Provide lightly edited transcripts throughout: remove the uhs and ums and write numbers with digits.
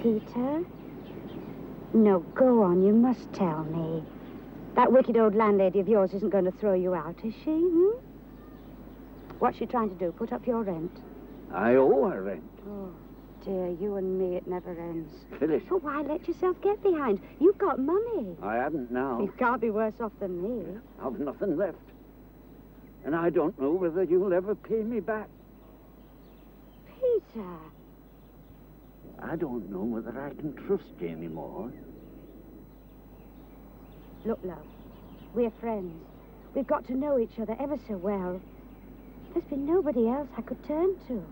Peter? No, go on, you must tell me. That wicked old landlady of yours isn't going to throw you out, is she? Hmm? What's she trying to do, put up your rent? I owe her rent. Oh, dear, you and me, it never ends. Phyllis. Oh, why let yourself get behind? You've got money. I haven't now. You can't be worse off than me. I've nothing left. And I don't know whether you'll ever pay me back. Peter. I don't know whether I can trust you anymore. Look, love, we're friends. We've got to know each other ever so well. There's been nobody else I could turn to.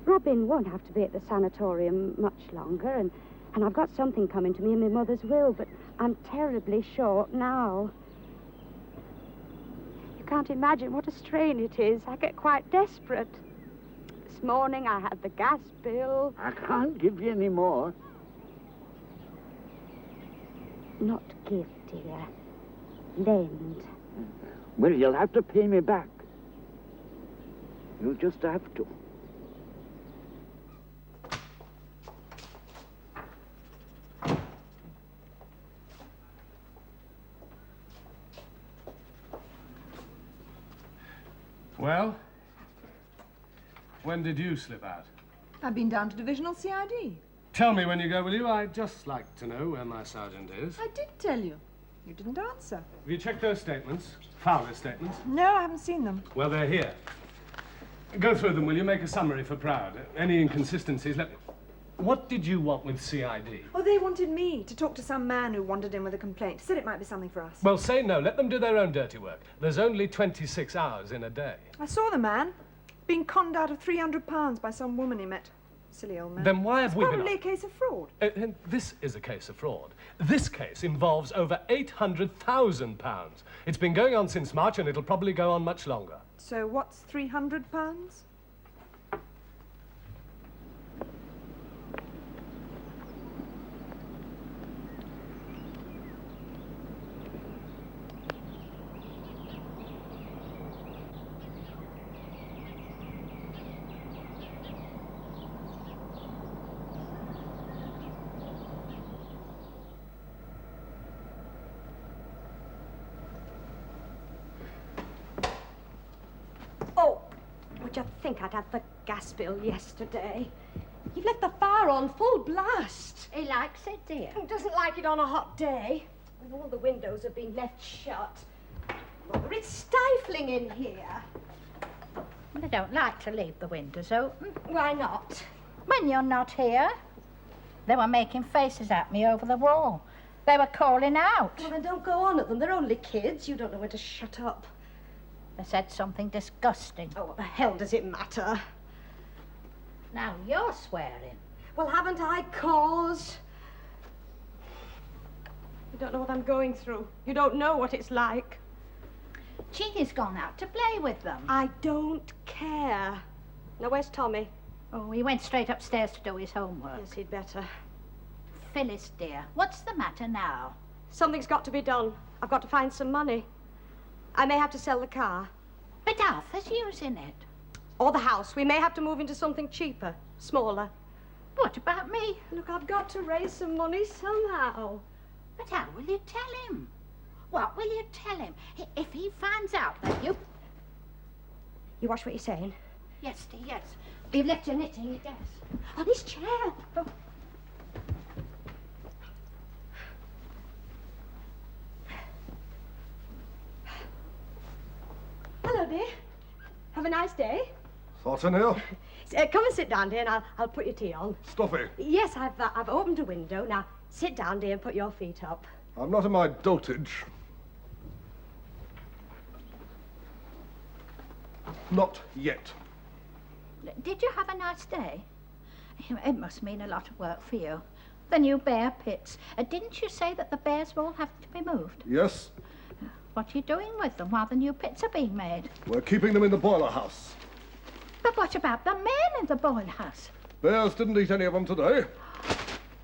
Robin won't have to be at the sanatorium much longer, and I've got something coming to me in my mother's will, but I'm terribly short now. You can't imagine what a strain it is. I get quite desperate. This morning I had the gas bill. I can't give you any more. Not give, dear. Lend. Well, you'll have to pay me back. You'll just have to. Well, when did you slip out? I've been down to Divisional CID. Tell me when you go, will you? I'd just like to know where my sergeant is. I did tell you. You didn't answer. Have you checked those statements? Fowler's statements? No, I haven't seen them. Well, they're here. Go through them, will you? Make a summary for Proud. Any inconsistencies, let me... What did you want with CID? Oh, they wanted me to talk to some man who wandered in with a complaint. Said it might be something for us. Well, say no. Let them do their own dirty work. There's only 26 hours in a day. I saw the man. Being conned out of £300 by some woman he met. Silly old man. Then why have we been... Probably a case of fraud. This is a case of fraud. This case involves over £800,000. It's been going on since March, and it'll probably go on much longer. So what's £300? Would you think I'd had the gas bill yesterday? You've left the fire on full blast. He likes it, dear. He doesn't like it on a hot day. And all the windows have been left shut. Mother, it's stifling in here. They don't like to leave the windows open. Why not? When you're not here, they were making faces at me over the wall. They were calling out. Well, then don't go on at them. They're only kids. You don't know when to shut up. They said something disgusting. Oh, what the hell does it matter? Now you're swearing. Well, haven't I cause? You don't know what I'm going through. You don't know what it's like. Jeannie's gone out to play with them. I don't care. Now, where's Tommy? Oh, he went straight upstairs to do his homework. Yes, he'd better. Phyllis, dear, what's the matter now? Something's got to be done. I've got to find some money. I may have to sell the car. But Arthur's using it. Or the house. We may have to move into something cheaper, smaller. What about me? Look, I've got to raise some money somehow. But how will you tell him? What will you tell him if he finds out that you... You watch what you're saying? Yes, dear, yes. You've left your knitting in your desk. On his chair. Oh. Hello, dear. Have a nice day. Thoughts in here? Come and sit down, dear, and I'll put your tea on. Stuffy. Yes, I've opened a window. Now, Sit down, dear, and put your feet up. I'm not in my dotage. Not yet. Did you have a nice day? It must mean a lot of work for you. The new bear pits. Didn't you say that the bears will all have to be moved? Yes, What are you doing with them while the new pits are being made? we're keeping them in the boiler house. But what about the men in the boiler house? Bears didn't eat any of them today.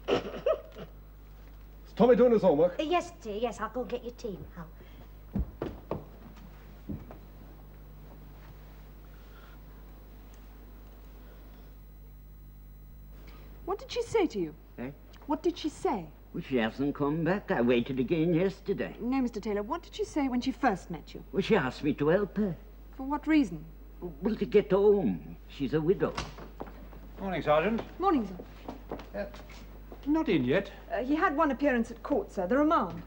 Is Tommy doing his homework? Yes, dear, yes, I'll go get your tea now. What did she say to you? Eh? What did she say? Well, she hasn't come back. I waited again yesterday. No, Mr. Taylor, what did she say when she first met you? Well, she asked me to help her. For what reason? Well, to get home. She's a widow. Morning, Sergeant. Morning, sir. Not in yet. He had one appearance at court, sir, the remand.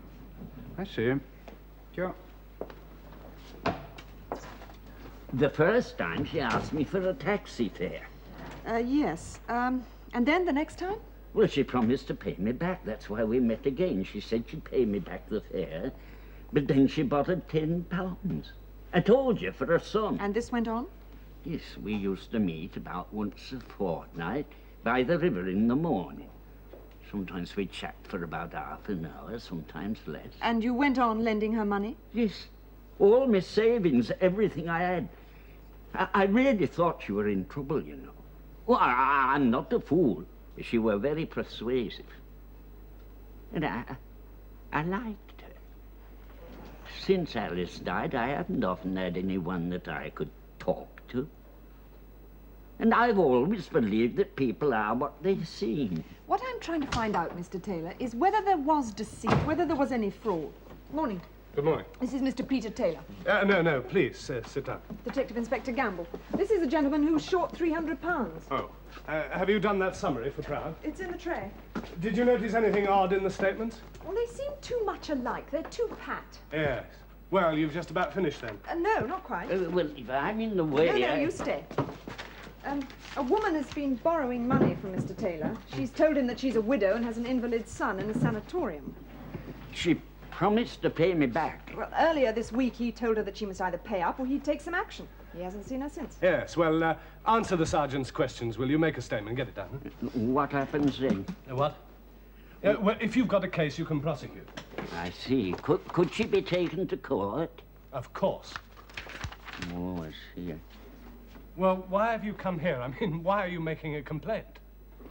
I see. Sure. The first time she asked me for a taxi fare. Yes. And then the next time? Well, she promised to pay me back. That's why we met again. She said she'd pay me back the fare, but then she borrowed £10. I told you, for her son. And this went on? Yes, we used to meet about once a fortnight by the river in the morning. Sometimes we'd chat for about half an hour, sometimes less. And you went on lending her money? Yes, all my savings, everything I had. I really thought you were in trouble, you know. Well, I'm not a fool. She were very persuasive. And I liked her. Since Alice died, I haven't often had anyone that I could talk to. And I've always believed that people are what they seem. What I'm trying to find out, Mr. Taylor, is whether there was deceit, whether there was any fraud. Morning. Good morning. This is Mr. Peter Taylor. No, please, sit down. Detective Inspector Gamble. This is a gentleman who's short £300. Oh. Have you done that summary for Proud? It's in the tray. Did you notice anything odd in the statements? Well, they seem too much alike. They're too pat. Yes. Well, you've just about finished then. No, not quite. Well, if I'm in the way... No, you stay. A woman has been borrowing money from Mr. Taylor. She's told him that she's a widow and has an invalid son in a sanatorium. She promised to pay me back. Well, earlier this week he told her that she must either pay up or he'd take some action. He hasn't seen her since. Yes, well, answer the sergeant's questions, will you? Make a statement, get it done. What happens then? What? Well, if you've got a case, you can prosecute. I see. Could she be taken to court? Of course. Oh, I see. Well, why have you come here? I mean, why are you making a complaint?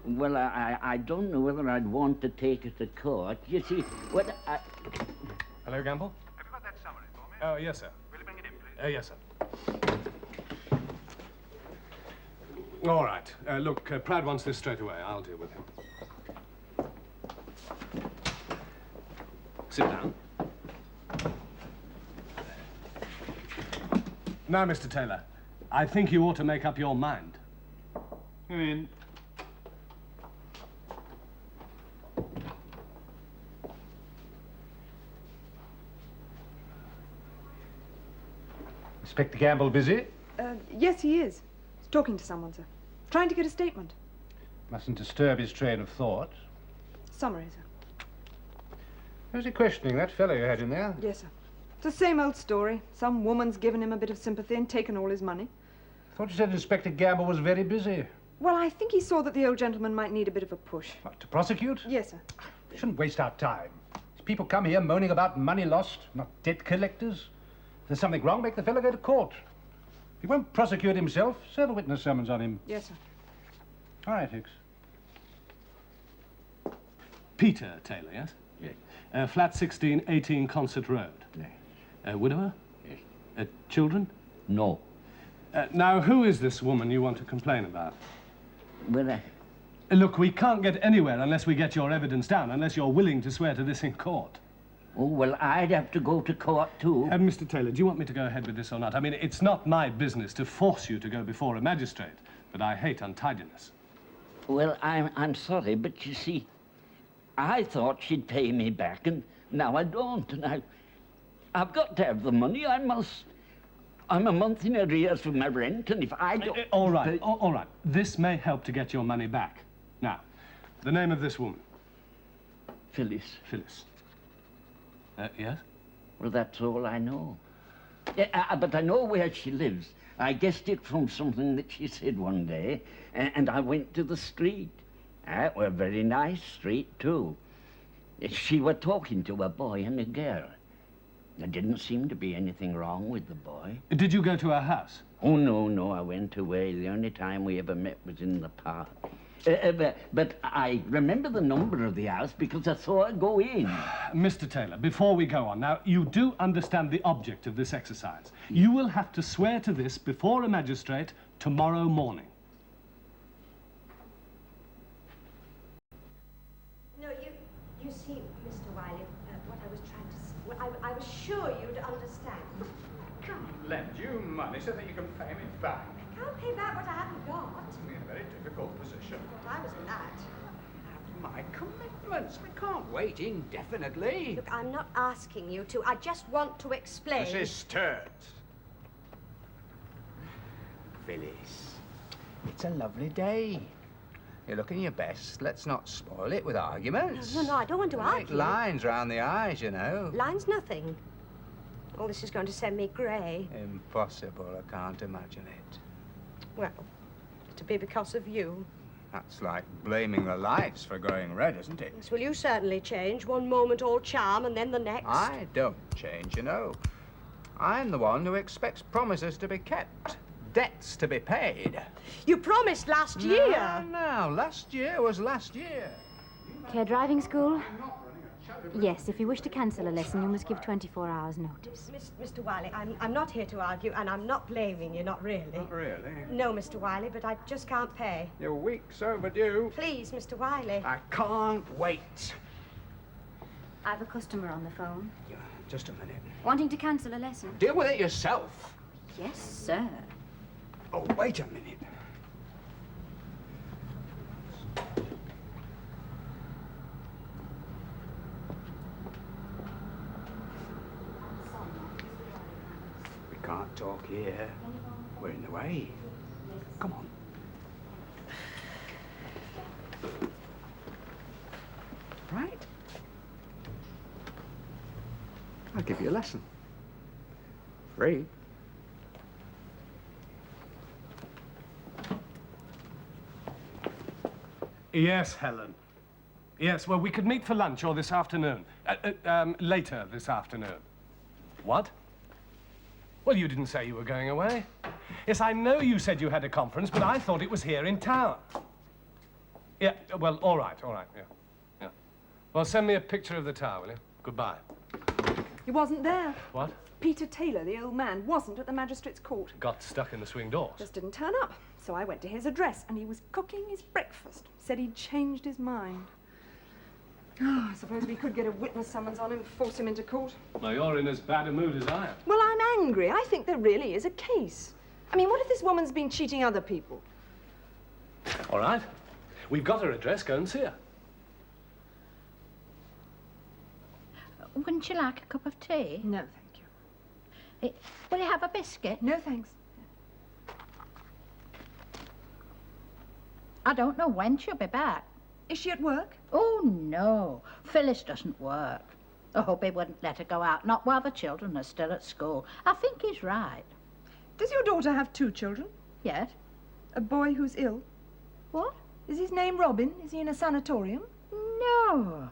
Well, I don't know whether I'd want to take her to court. You see, what I... Hello, Gamble? Have you got that summary for me? Oh, yes, sir. Will you bring it in, please? Yes, sir. All right. Look, Pratt wants this straight away. I'll deal with him. Sit down. Now, Mr. Taylor, I think you ought to make up your mind. Come in. Inspector Gamble busy? Yes, he is. He's talking to someone, sir. Trying to get a statement. Mustn't disturb his train of thought. Summary, sir. Who's he questioning? That fellow you had in there? Yes, sir. It's the same old story. Some woman's given him a bit of sympathy and taken all his money. Thought you said Inspector Gamble was very busy. Well, I think he saw that the old gentleman might need a bit of a push. What, to prosecute? Yes, sir. We shouldn't waste our time. These people come here moaning about money lost, not debt collectors. If there's something wrong, make the fellow go to court. If he won't prosecute himself, serve a witness summons on him. Yes, sir. All right, Hicks. Peter Taylor, yes? Yes. Flat 16, 18 Concert Road. Yes. Widower? Yes. Children? No. Now, who is this woman you want to complain about? Well, Look, we can't get anywhere unless we get your evidence down, unless you're willing to swear to this in court. oh, well, I'd have to go to court, too. Mr. Taylor, do you want me to go ahead with this or not? I mean, it's not my business to force you to go before a magistrate, but I hate untidiness. Well, I'm sorry, but you see, I thought she'd pay me back, and now I don't, and I've got to have the money. I must. I'm a month in arrears for my rent, and if I don't... All right, all right. This may help to get your money back. Now, the name of this woman. Phyllis. Phyllis. Yes? Well, that's all I know. Yeah, but I know where she lives. I guessed it from something that she said one day, and I went to the street. It was a very nice street, too. She were talking to a boy and a girl. There didn't seem to be anything wrong with the boy. Did you go to her house? Oh, no, I went away. The only time we ever met was in the park. But I remember the number of the house because I saw her go in. Mr. Taylor, before we go on, now, you do understand the object of this exercise. You will have to swear to this before a magistrate tomorrow morning. No, you see, Mr. Wiley, what I was trying to say, well, I was sure you'd understand. Come on. Lend you money so that you can pay me back. I can't pay back what I haven't got. We're in a very difficult position. Well, I was in that. My commitments. We can't wait indefinitely. Look, I'm not asking you to. I just want to explain. Mrs. Sturt. Phyllis, it's a lovely day. You're looking your best. Let's not spoil it with arguments. No, I don't want to Make argue. lines round the eyes, you know. Lines nothing. All this is going to send me grey. Impossible. I can't imagine it. Well, to be because of you. That's like blaming the lights for going red, isn't it? Yes, well, you certainly change. One moment all charm and then the next. I don't change, you know. I'm the one who expects promises to be kept, debts to be paid. You promised last year. No, last year was last year. Care driving school? Yes, if you wish to cancel a lesson, you must give 24 hours notice. Mr. Wiley, I'm not here to argue, and I'm not blaming you, not really. Not really. No, Mr. Wiley, but I just can't pay. You're weeks overdue. Please, Mr. Wiley. I can't wait. I have a customer on the phone. Yeah, just a minute. Wanting to cancel a lesson? Deal with it yourself. Yes, sir. Oh, wait a minute. We can't talk here. We're in the way. Come on. Right. I'll give you a lesson. Free. Yes, Helen. Yes, well, we could meet for lunch or this afternoon. Later this afternoon. What? Well, you didn't say you were going away. Yes, I know you said you had a conference, but I thought it was here in town. Yeah, well, all right, yeah. Well, send me a picture of the tower, will you? Goodbye. He wasn't there. What? Peter Taylor, the old man, wasn't at the magistrate's court. Got stuck in the swing doors. Just didn't turn up. So I went to his address, and he was cooking his breakfast. Said he'd changed his mind. Oh, I suppose we could get a witness summons on him and force him into court. Well, you're in as bad a mood as I am. Well, I'm angry. I think there really is a case. I mean, what if this woman's been cheating other people? All right. We've got her address. Go and see her. Wouldn't you like a cup of tea? No, thank you. Will you have a biscuit? No, thanks. I don't know when she'll be back. Is she at work? Oh, no. Phyllis doesn't work. I hope he wouldn't let her go out, not while the children are still at school. I think he's right. Does your daughter have 2 children? Yes? A boy who's ill? What? Is his name Robin? Is he in a sanatorium? No.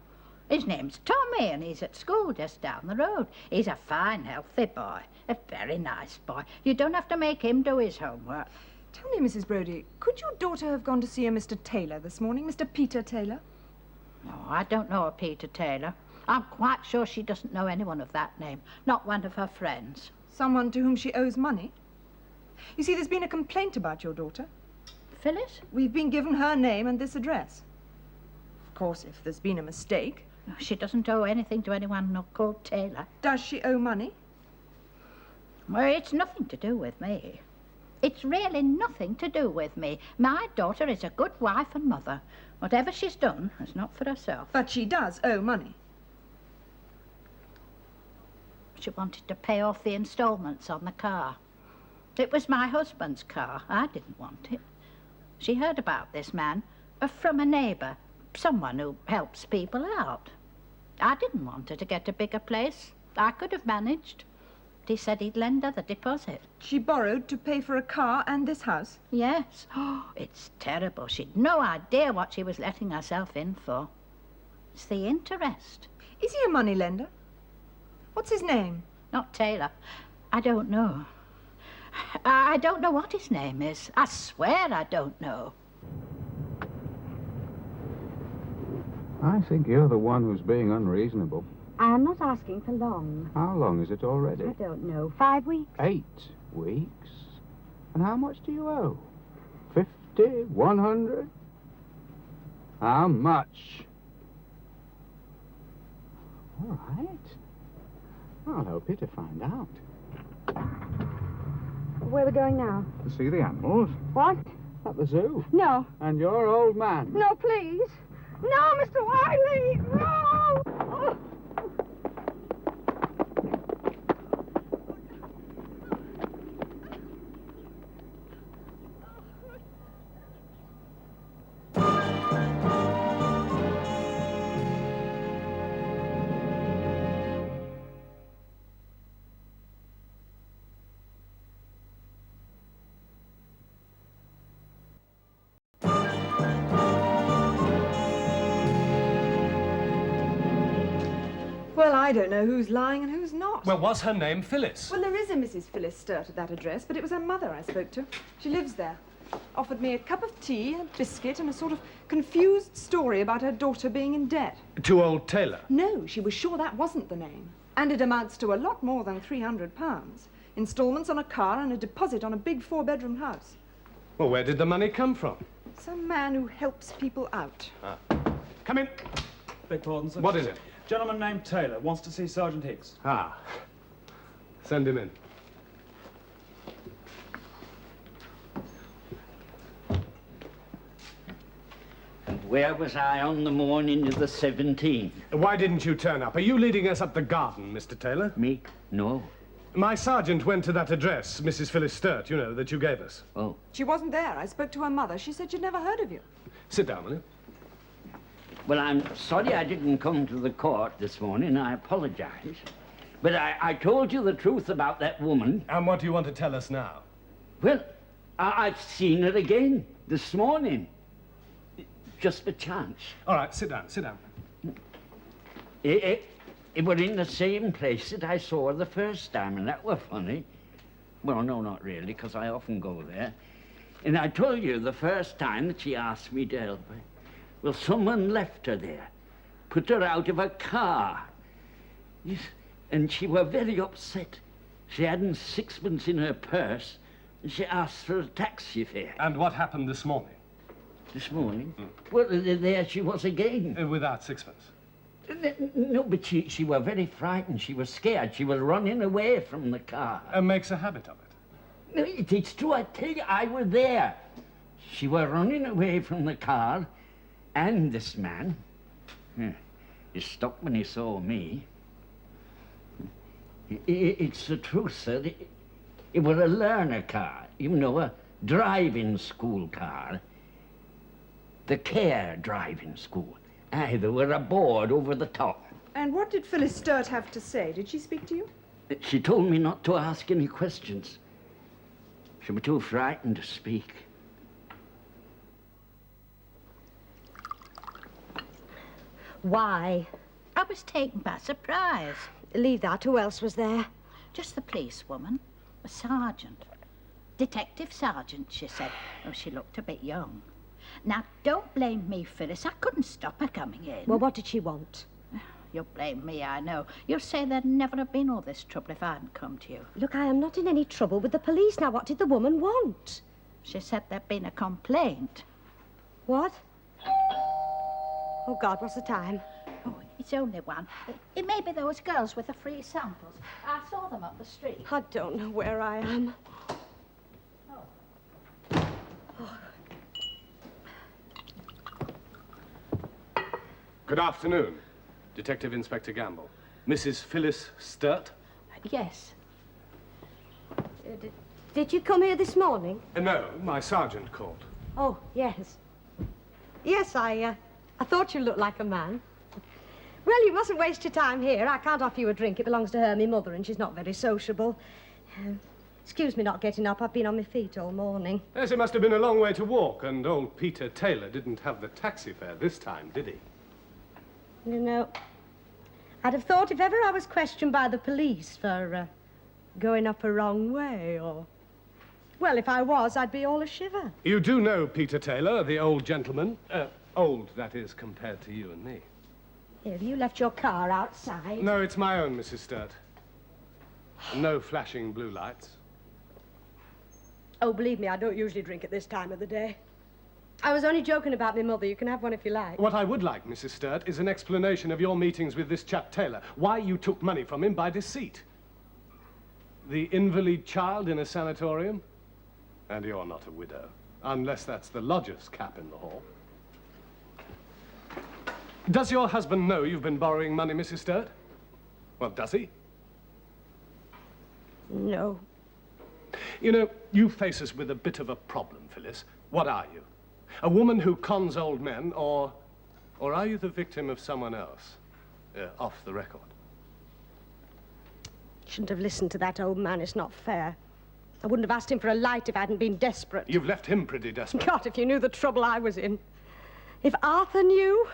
His name's Tommy, and he's at school just down the road. He's a fine, healthy boy. A very nice boy. You don't have to make him do his homework. Tell me, Mrs. Brodie, could your daughter have gone to see a Mr. Taylor this morning, Mr. Peter Taylor? No, I don't know a Peter Taylor. I'm quite sure she doesn't know anyone of that name, not one of her friends. Someone to whom she owes money? You see, there's been a complaint about your daughter. Phyllis? We've been given her name and this address. Of course, if there's been a mistake. No, she doesn't owe anything to anyone called Taylor. Does she owe money? Well, it's nothing to do with me. It's really nothing to do with me. My daughter is a good wife and mother. Whatever she's done is not for herself. But she does owe money. She wanted to pay off the installments on the car. It was my husband's car. I didn't want it. She heard about this man from a neighbour, someone who helps people out. I didn't want her to get a bigger place. I could have managed. But he said he'd lend her the deposit. She borrowed to pay for a car and this house? Yes. Oh, it's terrible. She'd no idea what she was letting herself in for. It's the interest. Is he a moneylender? What's his name? Not Taylor. I don't know. I don't know what his name is. I swear I don't know. I think you're the one who's being unreasonable. I'm not asking for long. How long is it already? I don't know. 5 weeks? 8 weeks? And how much do you owe? 50? 100? How much? All right. I'll help you to find out. Where are we going now? To see the animals What? at the zoo. No. And your old man. No, please. No, Mr. Wiley! No! Oh. Well, I don't know who's lying and who's not. Well, was her name Phyllis? Well, there is a Mrs. Phyllis Sturt at that address, but it was her mother I spoke to. She lives there. Offered me a cup of tea, a biscuit, and a sort of confused story about her daughter being in debt. To old Taylor? No, she was sure that wasn't the name. And it amounts to a lot more than £300. Installments on a car and a deposit on a big 4-bedroom house. Well, where did the money come from? Some man who helps people out. Come in. Beg pardon, sir. What is it? Gentleman named Taylor wants to see Sergeant Hicks. Ah. Send him in. And where was I on the morning of the 17th? Why didn't you turn up? Are you leading us up the garden, Mr. Taylor? Me? No. My sergeant went to that address, Mrs. Phyllis Sturt, you know, that you gave us. Oh. She wasn't there. I spoke to her mother. She said she'd never heard of you. Sit down, will you? Well, I'm sorry I didn't come to the court this morning. I apologize. But I told you the truth about that woman. And what do you want to tell us now? Well, I've seen her again this morning. Just a chance. All right, sit down, sit down. It were in the same place that I saw her the first time, and that were funny. Well, no, not really, because I often go there. And I told you the first time that she asked me to help her. Well, someone left her there, put her out of a car. Yes, and she were very upset. She hadn't sixpence in her purse, and she asked for a taxi fare. And what happened this morning? This morning? Well, there she was again. Without sixpence? No, but she were very frightened. She was scared. She was running away from the car. And makes a habit of it. No, it's true. I tell you, I were there. She were running away from the car, and this man, he stopped when he saw me. It's the truth, sir. It were a learner car, you know, a driving school car. The care driving school. Aye, there were a board over the top. And what did Phyllis Sturt have to say? Did she speak to you? She told me not to ask any questions. She was too frightened to speak. Why? I was taken by surprise. Leave that. Who else was there? Just the policewoman, a sergeant. Detective Sergeant, she said. Oh, she looked a bit young. Now, don't blame me, Phyllis. I couldn't stop her coming in. Well, what did she want? You'll blame me, I know. You'll say there'd never have been all this trouble if I hadn't come to you. Look, I am not in any trouble with the police. Now, what did the woman want? She said there'd been a complaint. What? Oh, God, what's the time? Oh, it's only one. It may be those girls with the free samples. I saw them up the street. I don't know where I am. Good afternoon, Detective Inspector Gamble. Mrs. Phyllis Sturt? Yes. Did you come here this morning? No, my sergeant called. Oh, yes. Yes, I thought you looked like a man. Well, you mustn't waste your time here. I can't offer you a drink. It belongs to her, my mother, and she's not very sociable. Excuse me not getting up. I've been on my feet all morning. Yes, it must have been a long way to walk, and old Peter Taylor didn't have the taxi fare this time, did he? You know, I'd have thought if ever I was questioned by the police for going up a wrong way, or... Well, if I was, I'd be all a shiver. You do know Peter Taylor, the old gentleman. Old, that is, compared to you and me. Here, you left your car outside. No, it's my own, Mrs. Sturt. No flashing blue lights. Oh, believe me, I don't usually drink at this time of the day. I was only joking about my mother. You can have one if you like. What I would like, Mrs. Sturt, is an explanation of your meetings with this chap Taylor. Why you took money from him by deceit. The invalid child in a sanatorium? And you're not a widow, unless that's the lodger's cap in the hall. Does your husband know you've been borrowing money, Mrs. Sturt? Well, does he? No. You know, you face us with a bit of a problem, Phyllis. What are you? A woman who cons old men, or are you the victim of someone else? Off the record. Shouldn't have listened to that old man. It's not fair. I wouldn't have asked him for a light if I hadn't been desperate. You've left him pretty desperate. God, if you knew the trouble I was in. If Arthur knew...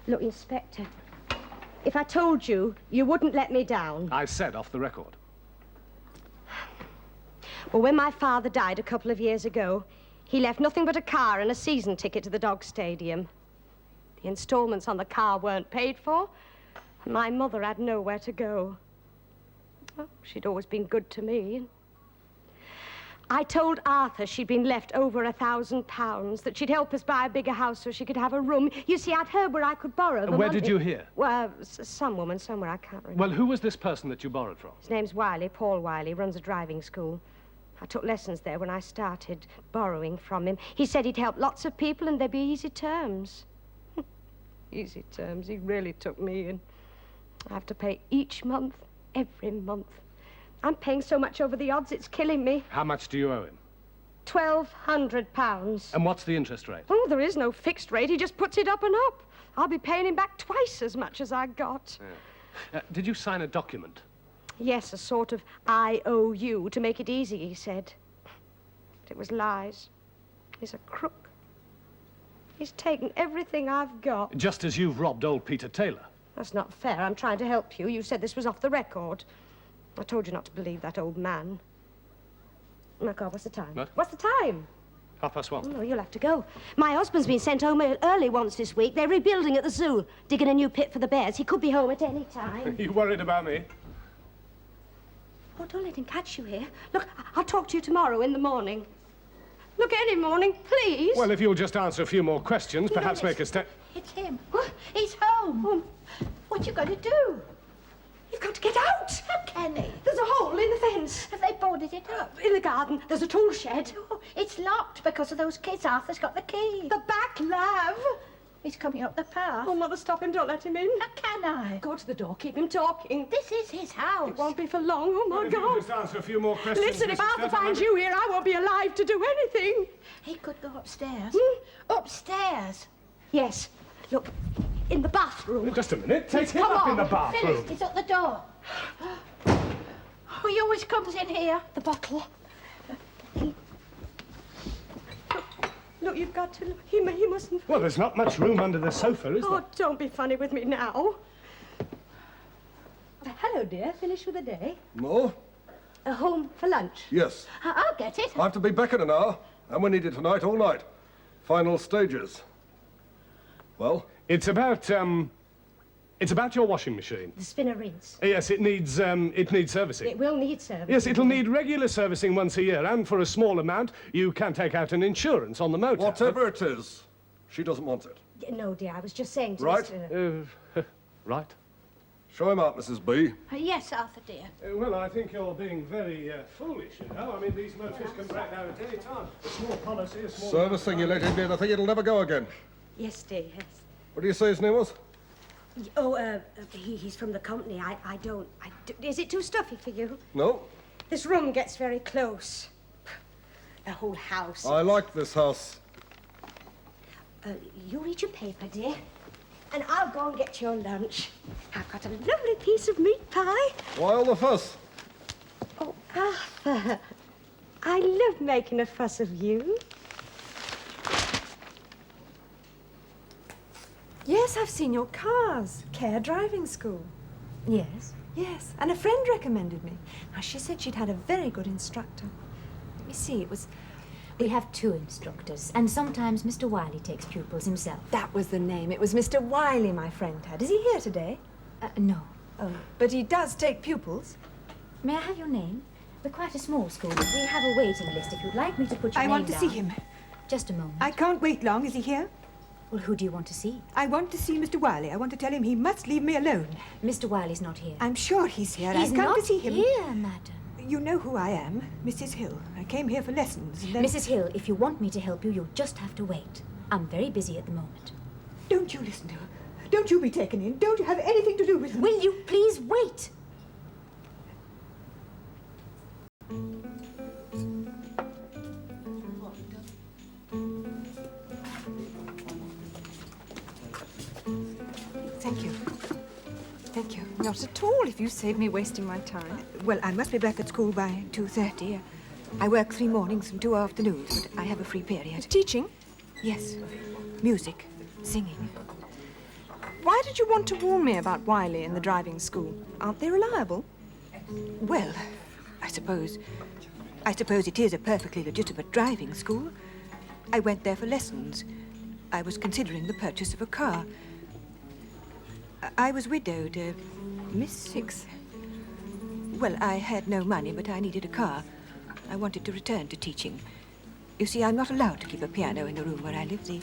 Look, Inspector, if I told you, you wouldn't let me down. I said off the record. Well, when my father died a couple of years ago, he left nothing but a car and a season ticket to the dog stadium. The installments on the car weren't paid for, and my mother had nowhere to go. Well, she'd always been good to me. I told Arthur she'd been left over £1,000, that she'd help us buy a bigger house so she could have a room. You see, I'd heard where I could borrow the money. Where did you hear? Well, some woman somewhere, I can't remember. Well, who was this person that you borrowed from? His name's Wiley, Paul Wiley, runs a driving school. I took lessons there when I started borrowing from him. He said he'd help lots of people and there'd be easy terms. Easy terms, he really took me in. I have to pay each month, every month. I'm paying so much over the odds, it's killing me. How much do you owe him? £1,200. And what's the interest rate? Oh, there is no fixed rate. He just puts it up and up. I'll be paying him back twice as much as I got. Yeah. Did you sign a document? Yes, a sort of IOU to make it easy, he said. But it was lies. He's a crook. He's taken everything I've got. Just as you've robbed old Peter Taylor. That's not fair. I'm trying to help you. You said this was off the record. I told you not to believe that old man. Oh, my God, what's the time? What? What's the time? 1:30. Oh, no, you'll have to go. My husband's been sent home early once this week. They're rebuilding at the zoo, digging a new pit for the bears. He could be home at any time. You worried about me? Oh, don't let him catch you here. Look, I'll talk to you tomorrow in the morning. Look, any morning, please. Well, if you'll just answer a few more questions, perhaps make a step. It's him. He's home. What you going to do? You've got to get out. How can he? There's a hole in the fence. Have they boarded it up? In the garden, there's a tool shed. Oh, it's locked because of those kids. Arthur's got the key. The back lav. He's coming up the path. Oh, Mother, stop him. Don't let him in. How can I? Go to the door. Keep him talking. This is his house. It won't be for long. Oh, my If you'll God. just answer a few more questions. Listen, if Mrs. Arthur Sturt, finds you here, I won't be alive to do anything. He could go upstairs. Upstairs? Yes. Look, in the bathroom. Just a minute. Take him Come up on. in the bathroom. Phyllis, he's at the door. Oh, he always comes in here. The bottle. Look, you've got to... He mustn't... Well, there's not much room under the sofa, is there? Oh, don't be funny with me now. Hello, dear. Finished with the day? No? Home for lunch? Yes. I'll get it. I have to be back in an hour, and we need it tonight, all night. Final stages. Well? It's about your washing machine. The spinner rinse. Yes, it needs servicing. It will need service. Yes, it'll need regular servicing once a year, and for a small amount, you can take out an insurance on the motor. Whatever it is, she doesn't want it. No, dear, I was just saying to Right. Mr. Right. Show him out, Mrs. B. Yes, Arthur, dear. Well, I think you're being very foolish, you know. I mean, these motors can break down at any time. A small policy, a small... Servicing, you let him near the thing, it'll never go again. Yes, dear, yes. What do you say his name was? Oh, he's from the company. I don't... Is it too stuffy for you? No. This room gets very close. The whole house. I like this house. You read your paper, dear. and I'll go and get your lunch. I've got a lovely piece of meat pie. Why all the fuss? Oh, Arthur, I love making a fuss of you. Yes, I've seen your cars. Care Driving School. Yes? Yes, and a friend recommended me. Now, she said she'd had a very good instructor. Let me see, it was... We have 2 instructors, and sometimes Mr. Wiley takes pupils himself. That was the name. It was Mr. Wiley my friend had. Is he here today? No. Oh, but he does take pupils. May I have your name? We're quite a small school, but we have a waiting list if you'd like me to put your name down. I want to see him. Just a moment. I can't wait long. Is he here? Well, who do you want to see? I want to see Mr. Wiley. I want to tell him he must leave me alone. Mr. Wiley's not here. I'm sure he's here. He's I've come not to see him. here, madam. You know who I am, Mrs. Hill. I came here for lessons and then... Mrs. Hill, if you want me to help you, you'll just have to wait. I'm very busy at the moment. Don't you listen to her. Don't you be taken in. Don't you have anything to do with her. Will you please wait? Thank you. Thank you. Not at all, if you save me wasting my time. Well, I must be back at school by 2:30. I work 3 mornings and 2 afternoons, but I have a free period. Teaching? Yes. Music. Singing. Why did you want to warn me about Wiley and the driving school? Aren't they reliable? Well, I suppose it is a perfectly legitimate driving school. I went there for lessons. I was considering the purchase of a car. I was widowed, Miss Six. Well, I had no money, but I needed a car. I wanted to return to teaching. You see, I'm not allowed to keep a piano in the room where I live. The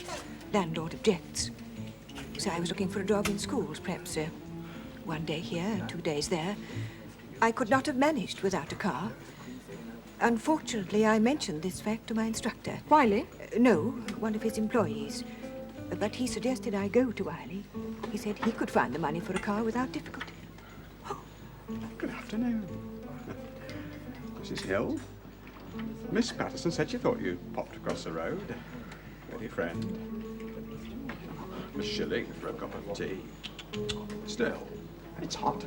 landlord objects. So I was looking for a job in schools, perhaps 1 day here, 2 days there. I could not have managed without a car. Unfortunately, I mentioned this fact to my instructor. Wiley? No, one of his employees. But he suggested I go to Wiley. He said he could find the money for a car without difficulty. Good afternoon. Mrs. Hill? Miss Patterson said she thought you popped across the road. With your friend. Miss Shilling for a cup of tea. Still, it's hot.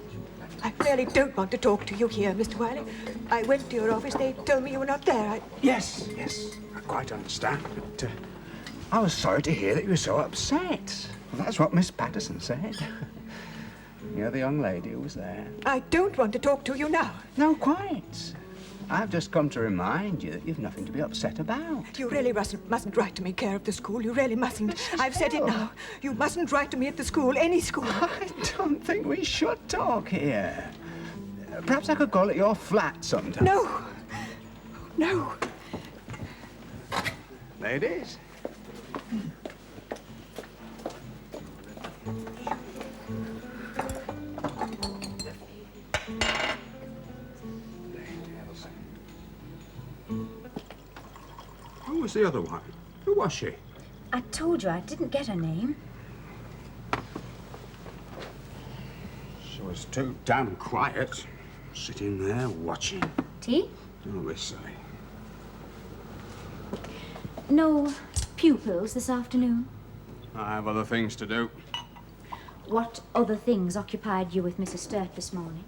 I really don't want to talk to you here, Mr. Wiley. I went to your office. They told me you were not there. Yes, I quite understand. But I was sorry to hear that you were so upset. Well, that's what Miss Patterson said. You're the young lady who was there. I don't want to talk to you now. No, quite. I've just come to remind you that you've nothing to be upset about. You really mustn't write to me, care of the school. You really mustn't. I've said it now. You mustn't write to me at the school, any school. I don't think we should talk here. Perhaps I could call at your flat sometime. No. No. Ladies? Who was the other one? Who was she? I told you I didn't get her name. She was too damn quiet, sitting there watching. Tea? Oh, we're silly. No pupils this afternoon? I have other things to do. What other things occupied you with Mrs. Sturt this morning?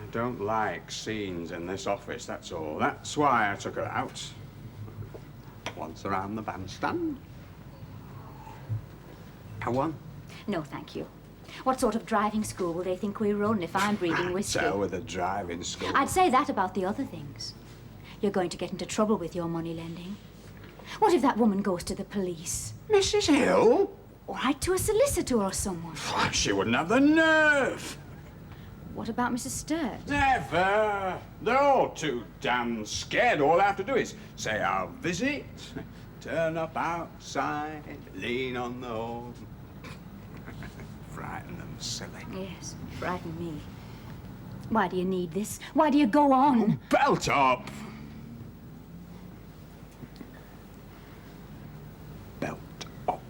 I don't like scenes in this office, that's all. That's why I took her out. Once around the bandstand. Have one? No, thank you. What sort of driving school will they think we run if I'm breeding whiskey? So with a driving school. I'd say that about the other things. You're going to get into trouble with your money lending. What if that woman goes to the police? Mrs. Hill? Or write to a solicitor or someone. She wouldn't have the nerve. What about Mrs. Sturt? Never. They're all too damn scared. All I have to do is say I'll visit, turn up outside, lean on the horn. Frighten them silly. Yes, frighten me. Why do you need this? Why do you go on? Oh, belt up. Belt up.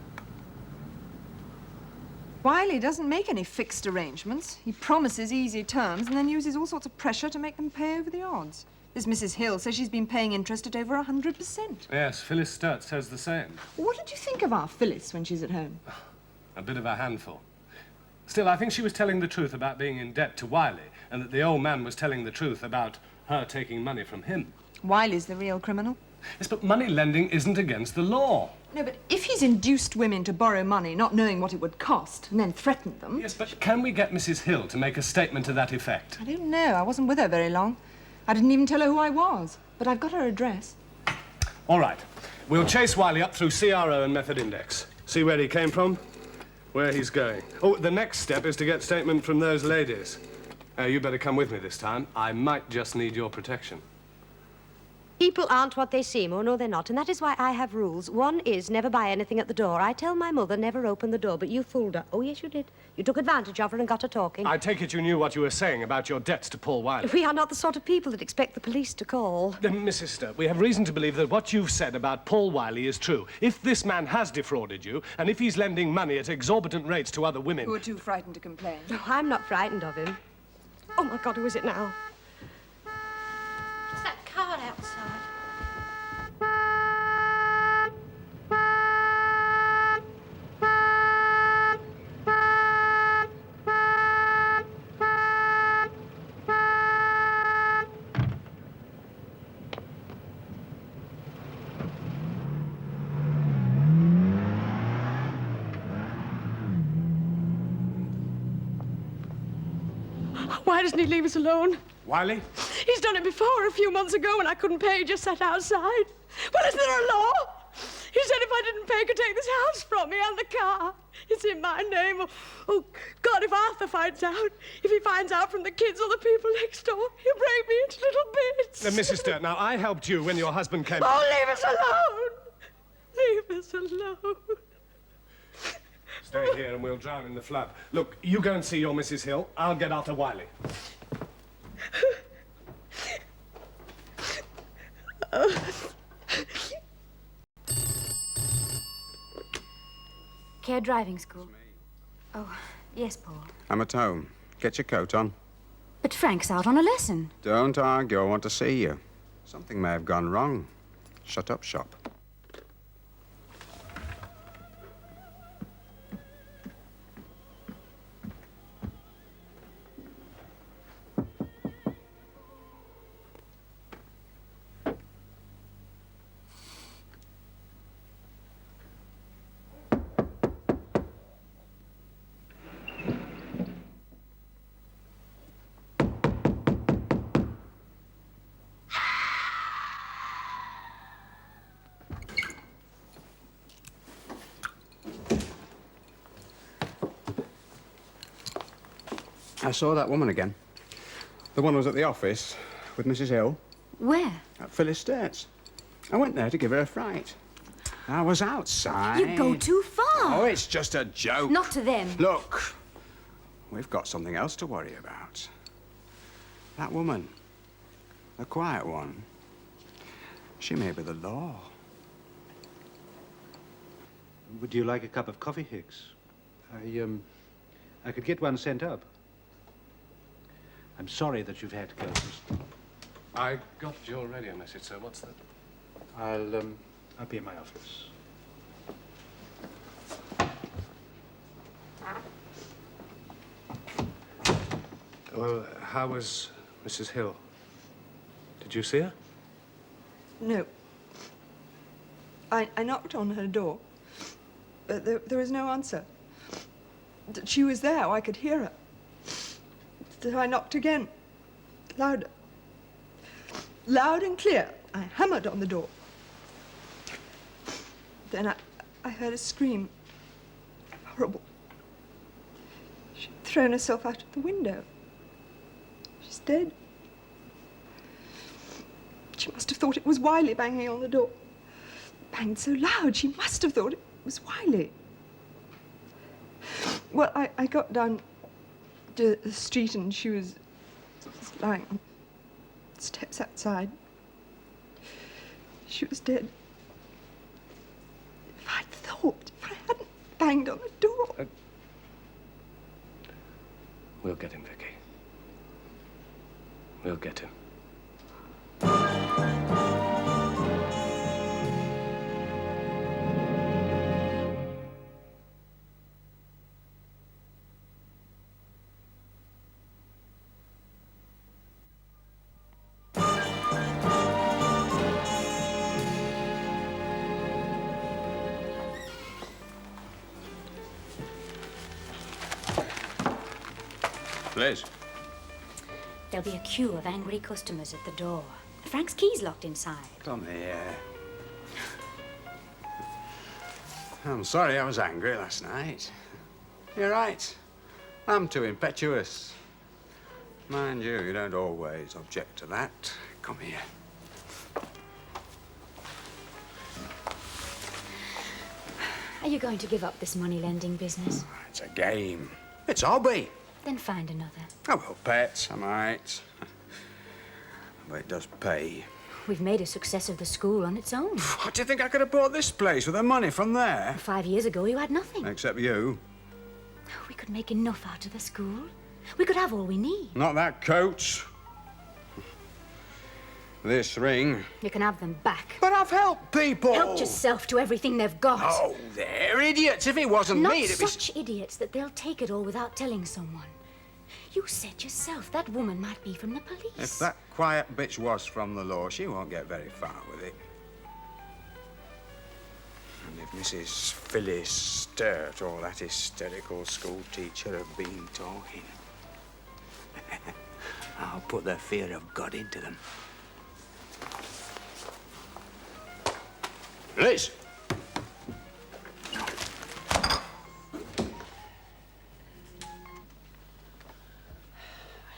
Wiley doesn't make any fixed arrangements. He promises easy terms and then uses all sorts of pressure to make them pay over the odds. This Mrs. Hill says she's been paying interest at over 100%. Yes, Phyllis Sturt says the same. What did you think of our Phyllis when she's at home? a bit of a handful. Still, I think she was telling the truth about being in debt to Wiley, and that the old man was telling the truth about her taking money from him. Wiley's the real criminal. Yes, but money lending isn't against the law. No, but if he's induced women to borrow money, not knowing what it would cost, and then threatened them... Yes, but can we get Mrs. Hill to make a statement to that effect? I don't know. I wasn't with her very long. I didn't even tell her who I was. But I've got her address. All right. We'll chase Wiley up through CRO and Method Index. See where he came from, where he's going. Oh, the next step is to get statement from those ladies. You better come with me this time. I might just need your protection. People aren't what they seem. Oh, no, they're not. And that is why I have rules. One is never buy anything at the door. I tell my mother never open the door, but you fooled her. Oh, yes, you did. You took advantage of her and got her talking. I take it you knew what you were saying about your debts to Paul Wiley. We are not the sort of people that expect the police to call. Mrs. Sturt, we have reason to believe that what you've said about Paul Wiley is true. If this man has defrauded you, and if he's lending money at exorbitant rates to other women... Who are too frightened to complain. No, I'm not frightened of him. Oh, my God, who is it now? It's that car outside. Why doesn't he leave us alone? Wiley? He's done it before, a few months ago, when I couldn't pay. He just sat outside. Well, isn't there a law? He said if I didn't pay, he could take this house from me and the car. It's in my name. Oh, God, if Arthur finds out, if he finds out from the kids or the people next door, he'll break me into little bits. Mrs. Sturt, now, I helped you when your husband came... Oh, leave us alone. Leave us alone. Stay here and we'll drown in the flood. Look, you go and see your Mrs. Hill. I'll get after Wiley. Care driving school? Oh, yes, Paul. I'm at home. Get your coat on. But Frank's out on a lesson. Don't argue. I want to see you. Something may have gone wrong. Shut up shop. I saw that woman again. The one who was at the office with Mrs. Hill. Where? At Phyllis States. I went there to give her a fright. I was outside. You go too far. Oh, it's just a joke. Not to them. Look, we've got something else to worry about. That woman, the quiet one, she may be the law. Would you like a cup of coffee, Hicks? I could get one sent up. I'm sorry that you've had to go. I got your radio message, sir. What's that? I'll be in my office. Well, how was Mrs. Hill? Did you see her? No. I knocked on her door, but there was no answer. She was there. I could hear her. So I knocked again, louder. Loud and clear. I hammered on the door. Then I heard a scream. Horrible. She'd thrown herself out of the window. She's dead. She must have thought it was Wiley banging on the door. Banged so loud, she must have thought it was Wiley. Well, I got down to the street and she was just lying on the steps outside. She was dead. If I hadn't banged on the door. We'll get him, Vicky. We'll get him. Liz. There'll be a queue of angry customers at the door. Frank's key's locked inside. Come here. I'm sorry I was angry last night. You're right. I'm too impetuous. Mind you, you don't always object to that. Come here. Are you going to give up this money-lending business? It's a game. It's a hobby. Then find another. Oh, well, pets, I might. But it does pay. We've made a success of the school on its own. What, do you think I could have bought this place with the money from there? 5 years ago, you had nothing. Except you. We could make enough out of the school. We could have all we need. Not that coat. This ring. You can have them back. But I've helped people. Help yourself to everything they've got. Oh, they're idiots. If it wasn't Not me, it'd be... such idiots that they'll take it all without telling someone. You said yourself that woman might be from the police. If that quiet bitch was from the law, she won't get very far with it. And if Mrs. Phyllis Sturt or that hysterical school teacher have been talking, I'll put the fear of God into them. Liz!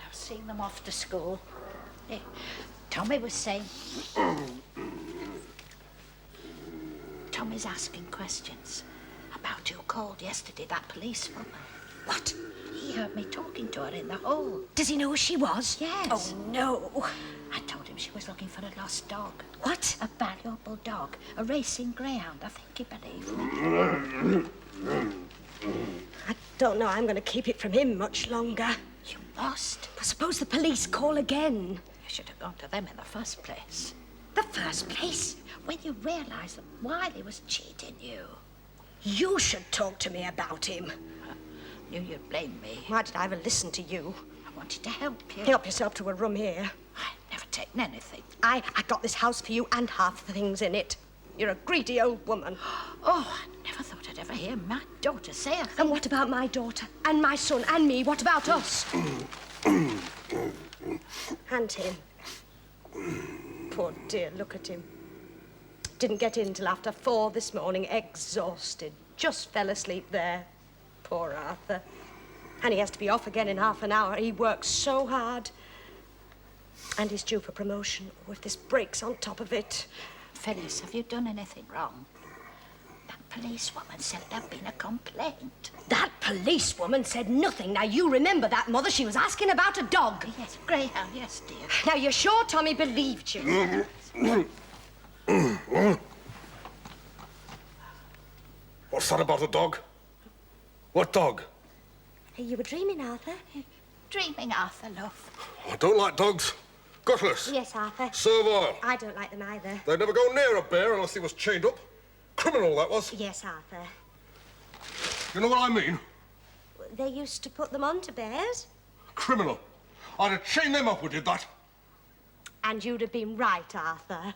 I've seen them off to school. Tommy was saying... Tommy's asking questions about who called yesterday, that policewoman. What? He heard me talking to her in the hall. Does he know who she was? Yes. Oh, no. I told him she was looking for a lost dog. What? A valuable dog. A racing greyhound. I think he believed me. I don't know I'm going to keep it from him much longer. You must. I suppose the police call again. You should have gone to them in the first place. The first place? When you realised that Wiley was cheating you. You should talk to me about him. Knew you'd blame me. Why did I ever listen to you? I wanted to help you. Help yourself to a room here. I've never taken anything. I got this house for you and half the things in it. You're a greedy old woman. Oh, I never thought I'd ever hear my daughter say a thing. And what about my daughter? And my son? And me? What about us? And him. Poor dear, look at him. Didn't get in till after 4 this morning, exhausted. Just fell asleep there. Poor Arthur. And he has to be off again in half an hour. He works so hard. And he's due for promotion. Oh, if this breaks on top of it. Phyllis, have you done anything wrong? That policewoman said there'd been a complaint. That policewoman said nothing. Now, you remember that, Mother. She was asking about a dog. Yes, a greyhound, yes, dear. Now, you're sure Tommy believed you? What's that about a dog? What dog? You were dreaming, Arthur. Dreaming, Arthur, love. I don't like dogs. Gutless. Yes, Arthur. Servile. I don't like them either. They'd never go near a bear unless he was chained up. Criminal, that was. Yes, Arthur. You know what I mean? They used to put them on to bears. Criminal. I'd have chained them up who did that. And you'd have been right, Arthur.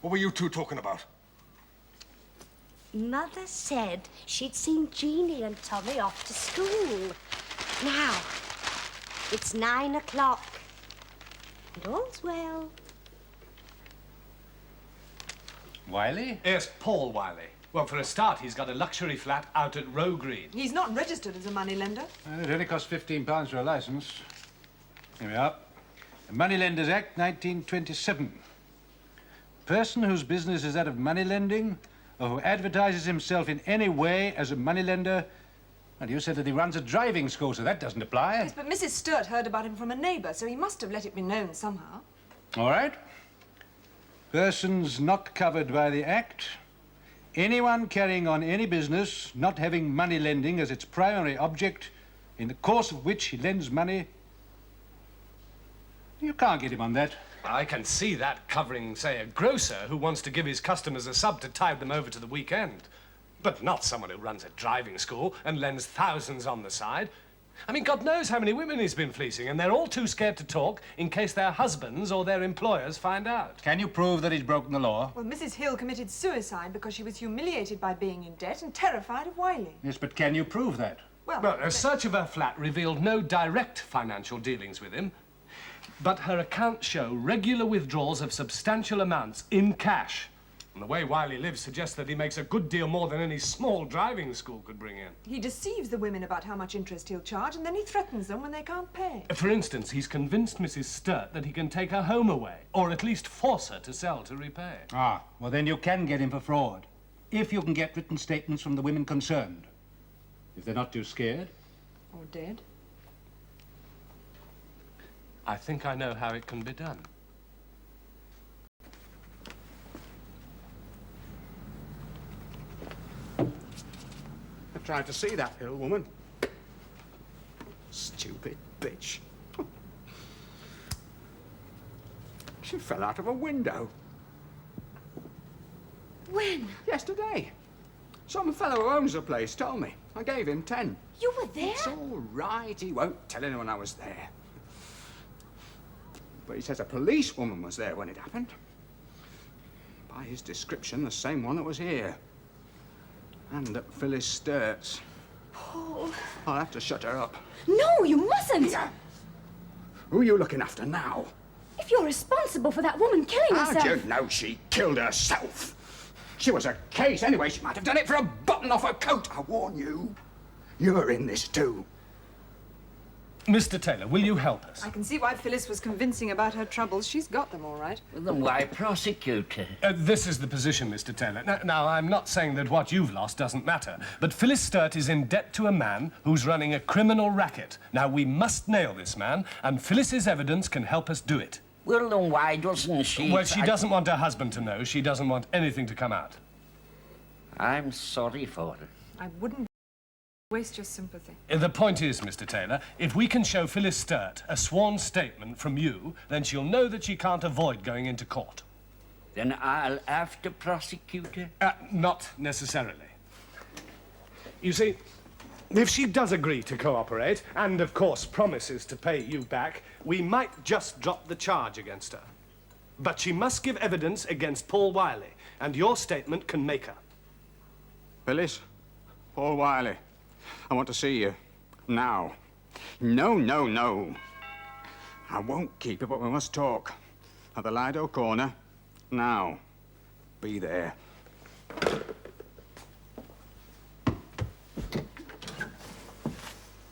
What were you two talking about? Mother said she'd seen Jeannie and Tommy off to school. Now, it's 9 o'clock. And all's well. Wiley? Yes, Paul Wiley. Well, for a start, he's got a luxury flat out at Row Green. He's not registered as a moneylender. It only costs £15 for a licence. Here we are. The Moneylenders Act, 1927. Person whose business is that of money lending, or who advertises himself in any way as a moneylender. Well, you said that he runs a driving school, so that doesn't apply. Yes, but Mrs. Sturt heard about him from a neighbour, so he must have let it be known somehow. All right. Persons not covered by the Act. Anyone carrying on any business not having money lending as its primary object, in the course of which he lends money. You can't get him on that. I can see that covering, say, a grocer who wants to give his customers a sub to tide them over to the weekend. But not someone who runs a driving school and lends thousands on the side. I mean, God knows how many women he's been fleecing, and they're all too scared to talk in case their husbands or their employers find out. Can you prove that he's broken the law? Well, Mrs. Hill committed suicide because she was humiliated by being in debt and terrified of Wiley. Yes, but can you prove that? Well, a search of her flat revealed no direct financial dealings with him, but her accounts show regular withdrawals of substantial amounts in cash. And the way Wiley lives suggests that he makes a good deal more than any small driving school could bring in. He deceives the women about how much interest he'll charge, and then he threatens them when they can't pay. For instance, he's convinced Mrs. Sturt that he can take her home away, or at least force her to sell to repay. Ah, well then you can get him for fraud, if you can get written statements from the women concerned. If they're not too scared. Or dead. I think I know how it can be done. I tried to see that Hill woman. Stupid bitch. She fell out of a window. When? Yesterday. Some fellow who owns the place told me. I gave him 10. You were there? It's all right. He won't tell anyone I was there. But he says a policewoman was there when it happened. By his description, the same one that was here. And at Phyllis Sturt's. Paul. I'll have to shut her up. No, you mustn't. Yeah. Who are you looking after now? If you're responsible for that woman killing herself... How'd you know she killed herself? She was a case anyway. She might have done it for a button off her coat. I warn you. You're in this too. Mr. Taylor, will you help us? I can see why Phyllis was convincing about her troubles. She's got them all right. Well, then why prosecute her? This is the position, Mr. Taylor. Now, I'm not saying that what you've lost doesn't matter, but Phyllis Sturt is in debt to a man who's running a criminal racket. Now, we must nail this man, and Phyllis's evidence can help us do it. Well, then why doesn't she... Well, she doesn't want her husband to know. She doesn't want anything to come out. I'm sorry for her. I wouldn't waste your sympathy. The point is, Mr. Taylor, if we can show Phyllis Sturt a sworn statement from you, then she'll know that she can't avoid going into court. Then I'll have to prosecute her? Not necessarily. You see, if she does agree to cooperate, and of course promises to pay you back, we might just drop the charge against her. But she must give evidence against Paul Wiley, and your statement can make her. Phyllis, Paul Wiley, I want to see you. Now. No, no, no. I won't keep it, but we must talk. At the Lido corner. Now. Be there.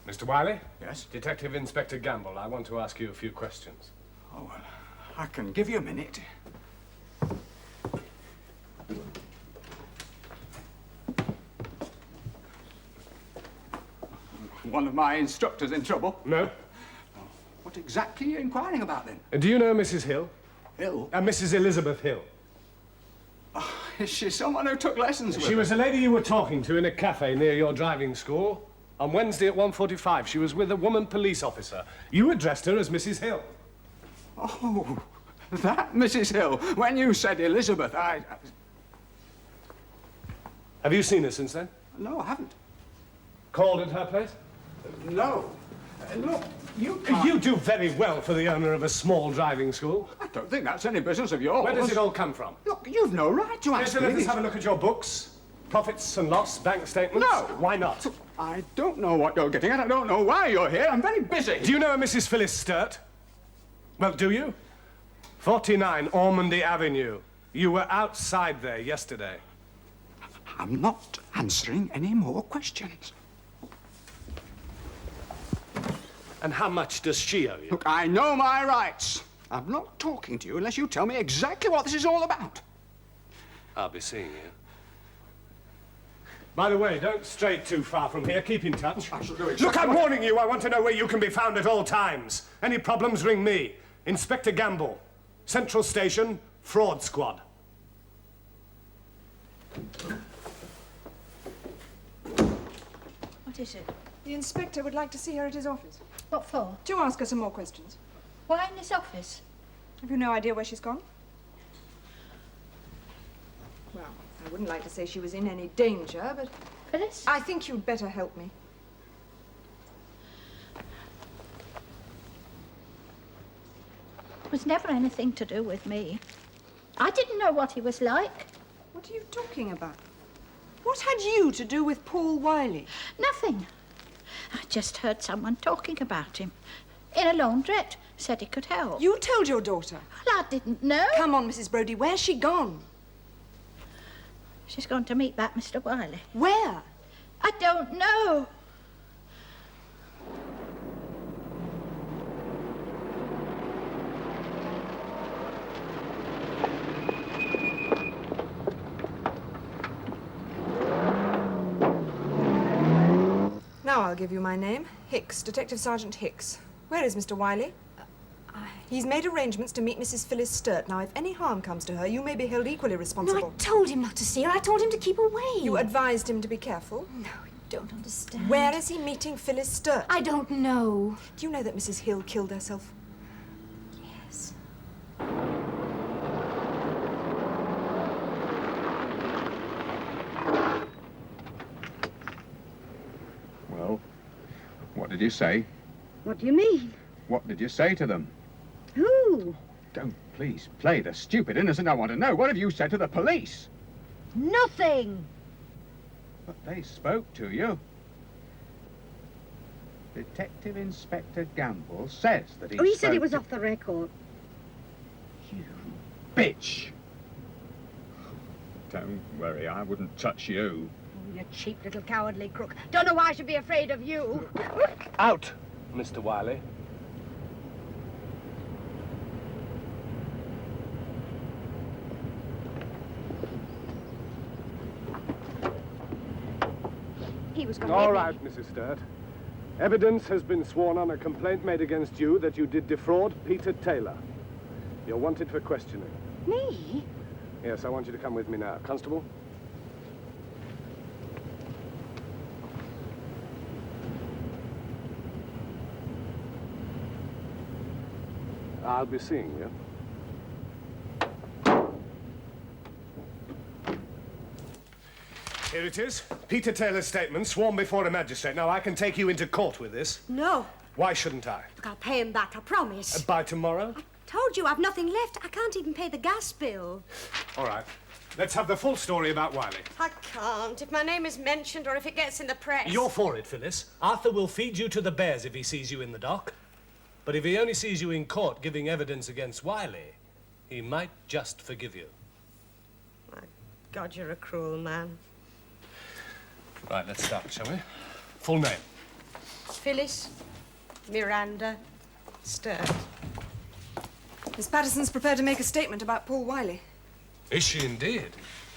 Mr. Wiley? Yes? Detective Inspector Gamble, I want to ask you a few questions. Oh, well, I can give you a minute. One of my instructors in trouble? No. What exactly are you inquiring about, then? Do you know Mrs. Hill? Hill? Mrs. Elizabeth Hill. Oh, is she someone who took lessons with She her? was a lady you were talking to in a cafe near your driving school. On Wednesday at 1:45, she was with a woman police officer. You addressed her as Mrs. Hill. Oh, that Mrs. Hill. When you said Elizabeth, Have you seen her since then? No, I haven't. Called at her place? No. Look, you can't... You do very well for the owner of a small driving school. I don't think that's any business of yours. Where does it all come from? Look, you've no right to ask me. Let us have a look at your books. Profits and loss, bank statements. No. Why not? I don't know what you're getting at. I don't know why you're here. I'm very busy. Do you know a Mrs. Phyllis Sturt? Well, do you? 49 Ormondy Avenue. You were outside there yesterday. I'm not answering any more questions. And how much does she owe you? Look, I know my rights. I'm not talking to you unless you tell me exactly what this is all about. I'll be seeing you. By the way, don't stray too far from here. Keep in touch. I shall do it. Look, I'm warning you. I want to know where you can be found at all times. Any problems, ring me. Inspector Gamble. Central Station, Fraud Squad. What is it? The inspector would like to see her at his office. What for? To ask her some more questions. Why in his office? Have you no idea where she's gone? Well, I wouldn't like to say she was in any danger, but... Phyllis? I think you'd better help me. was never anything to do with me. I didn't know what he was like. What are you talking about? What had you to do with Paul Wiley? Nothing. I just heard someone talking about him. In a laundrette. Said he could help. You told your daughter? Well, I didn't know. Come on, Mrs. Brodie, where's she gone? She's gone to meet that Mr. Wiley. Where? I don't know. Now I'll give you my name. Hicks, Detective Sergeant Hicks. Where is Mr. Wiley? He's made arrangements to meet Mrs. Phyllis Sturt. Now, if any harm comes to her, you may be held equally responsible. No, I told him not to see her. I told him to keep away. You advised him to be careful? No, you don't understand. Where is he meeting Phyllis Sturt? I don't know. Do you know that Mrs. Hill killed herself? Yes. Well, what did you say? What do you mean? What did you say to them? Who? Don't please play the stupid innocent. I want to know. What have you said to the police? Nothing. But they spoke to you. Detective Inspector Gamble says that he Oh, he said it spoke was to- off the record. You bitch! Don't worry, I wouldn't touch you. Oh, you cheap little cowardly crook. Don't know why I should be afraid of you. Out, Mr. Wiley. He was going All to right, Mrs. Sturt. Evidence has been sworn on a complaint made against you that you did defraud Peter Taylor. You're wanted for questioning. Me? Yes, I want you to come with me now. Constable? I'll be seeing you. Here it is. Peter Taylor's statement, sworn before a magistrate. Now, I can take you into court with this. No. Why shouldn't I? Look, I'll pay him back, I promise. By tomorrow? Told you I've nothing left. I can't even pay the gas bill. All right. Let's have the full story about Wiley. I can't. If my name is mentioned or if it gets in the press. You're for it, Phyllis. Arthur will feed you to the bears if he sees you in the dock. But if he only sees you in court giving evidence against Wiley, he might just forgive you. My God, you're a cruel man. Right, let's start, shall we? Full name. Phyllis Miranda Sturt. Miss Patterson's prepared to make a statement about Paul Wiley. Is she indeed?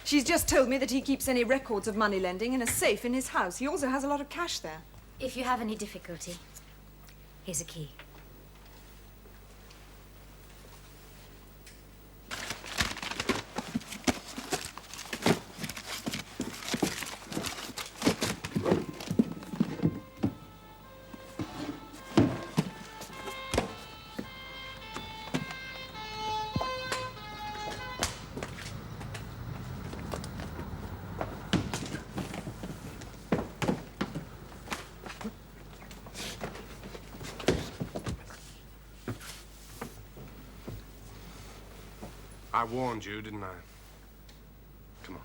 She's just told me that he keeps any records of money lending in a safe in his house. He also has a lot of cash there. If you have any difficulty, here's a key. I warned you, didn't I? Come on.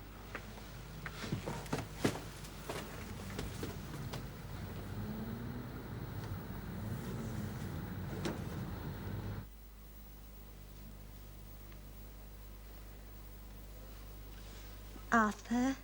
Arthur